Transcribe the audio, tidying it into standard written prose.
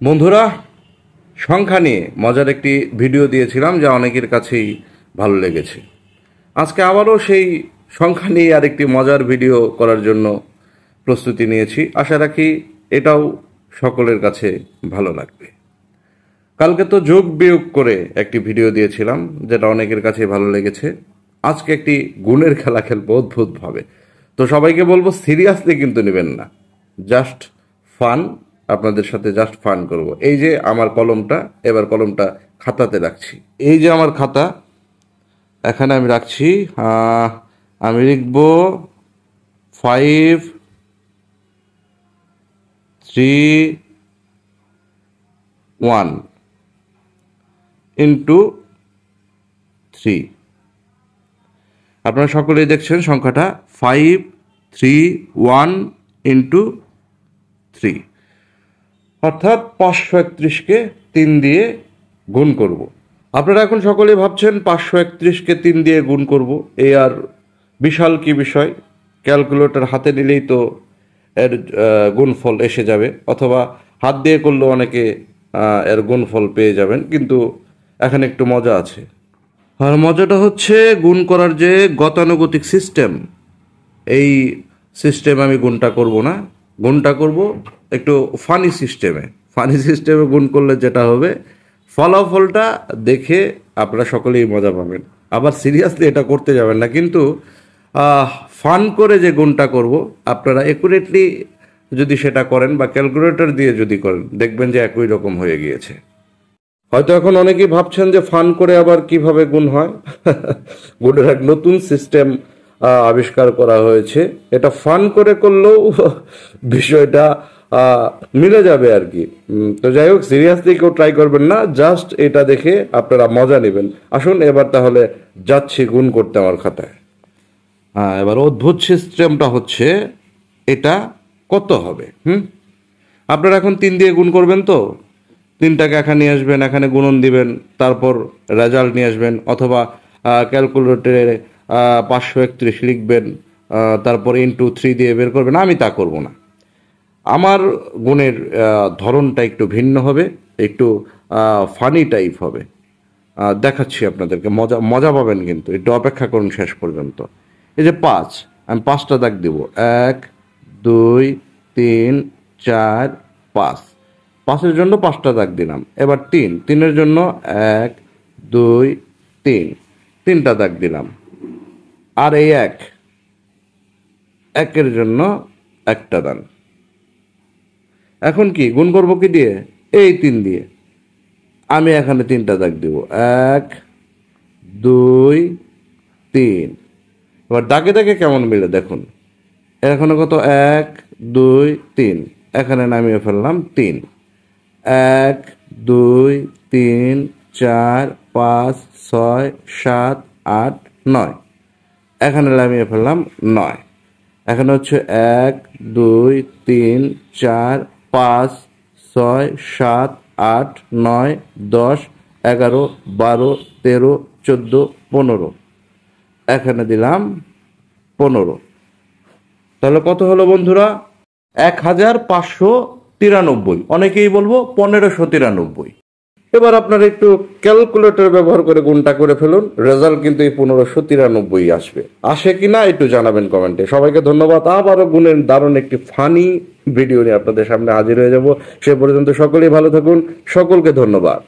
বন্ধুরা, সংখ্যা নিয়ে মজার একটি ভিডিও দিয়েছিলাম যা অনেকের কাছেই ভালো লেগেছে। আজকে আবারও সেই সংখ্যা নিয়ে আরেকটি মজার ভিডিও করার জন্য প্রস্তুতি নিয়েছি। আশা রাখি এটাও সকলের কাছে ভালো লাগবে। কালকে তো যোগ বিয়োগ করে একটি ভিডিও দিয়েছিলাম যেটা অনেকের কাছে ভালো লেগেছে। আজকে একটি গুণের খেলা খেলবো অদ্ভুতভাবে। তো সবাইকে বলবো সিরিয়াসলি কিন্তু নেবেন না, জাস্ট ফান। আপনাদের সাথে জাস্ট ফান করব। এই যে আমার কলমটা, এবার কলমটা খাতাতে রাখছি। এই যে আমার খাতা, এখানে আমি রাখছি। আমি লিখব 5 3 1 ইন্টু 3। আপনারা সকলেই দেখছেন সংখ্যাটা 5 3 1 ইন্টু 3, অর্থাৎ 531কে 3 দিয়ে গুণ করব। আপনারা এখন সকলেই ভাবছেন 531কে 3 দিয়ে গুণ করব, এই আর বিশাল কি বিষয়, ক্যালকুলেটর হাতে নিলেই তো এর গুণফল এসে যাবে, অথবা হাত দিয়ে করলেও অনেকে এর গুণফল পেয়ে যাবেন। কিন্তু এখানে একটু মজা আছে। আর মজাটা হচ্ছে গুণ করার যে গতানুগতিক সিস্টেম, এই সিস্টেম আমি গুণটা করব না, গুণটা করব একটু ফানি সিস্টেমে গুণ করলে যেটা হবে, ফলাফলটা দেখে আপনারা সকলেই মজা পাবেন। আবার সিরিয়াসলি এটা করতে যাবেন না, কিন্তু ফান করে যে গুণটা করব আপনারা একুরেটলি যদি সেটা করেন বা ক্যালকুলেটর দিয়ে যদি করেন, দেখবেন যে একই রকম হয়ে গিয়েছে। হয়তো এখন অনেকেই ভাবছেন যে ফান করে আবার কিভাবে গুণ হয়। গুণের এক নতুন সিস্টেম আবিষ্কার করা হয়েছে। এটা ফান করে করলেও বিষয়টা মিলে যাবে আর কি। তো যাই হোক, সিরিয়াসলি কেউ ট্রাই করবেন না, জাস্ট এটা দেখে আপনারা মজা নেবেন। আসুন এবার তাহলে যাচ্ছি গুণ করতে আমার খাতায়। এবার অদ্ভুত সিস্টেমটা হচ্ছে, এটা কত হবে? আপনারা এখন 3 দিয়ে গুণ করবেন, তো 3টাকে এখানে নিয়ে আসবেন, এখানে গুণন দিবেন, তারপর রেজাল্ট নিয়ে আসবেন, অথবা ক্যালকুলেটরে 531 লিখবেন, তারপর ইন্টু 3 দিয়ে বের করবেন। আমি তা করব না। আমার গুণের ধরনটা একটু ভিন্ন হবে, একটু ফানি টাইপ হবে। দেখাচ্ছি আপনাদেরকে, মজা পাবেন, কিন্তু একটু অপেক্ষা করুন শেষ পর্যন্ত। এই যে 5, আমি 5টা দাগ দেব। 1 2 3 4 5। 5-এর জন্য 5টা দাগ দিলাম। এবার 3-এর জন্য 1 2 3, 3টা দাগ দিলাম। আর এই 1-এর জন্য 1টা দাগ। এখন কি গুণ করব কি দিয়ে? এই 3 দিয়ে। আমি এখানে 3টা দাগ দিব। 1 2 3। এবার দাগে দাগে কেমন মিলে দেখুন। এখানে কত? 1 2 3। এখানে নামিয়ে ফেললাম 3। 1 2 3 4 5 6 7 8 9। এখানে নামিয়ে ফেললাম 9। এখানে হচ্ছে 1 2 3 4 5 6 7 8 9 10 11 12 13 14 15। এখানে দিলাম 15। তাহলে কত হলো বন্ধুরা? 1593। অনেকেই বলবো 1593। এবার আপনারা একটু ক্যালকুলেটর ব্যবহার করে গুণটা করে ফেলুন, রেজাল্ট কিন্তু এই 1593 আসবে। আসে কিনা একটু জানাবেন কমেন্টে। সবাইকে ধন্যবাদ। আবারও গুণের দারুণ একটি ফানি ভিডিও নিয়ে আপনাদের সামনে হাজির হয়ে যাব। সে পর্যন্ত সকলেই ভালো থাকুন। সকলকে ধন্যবাদ।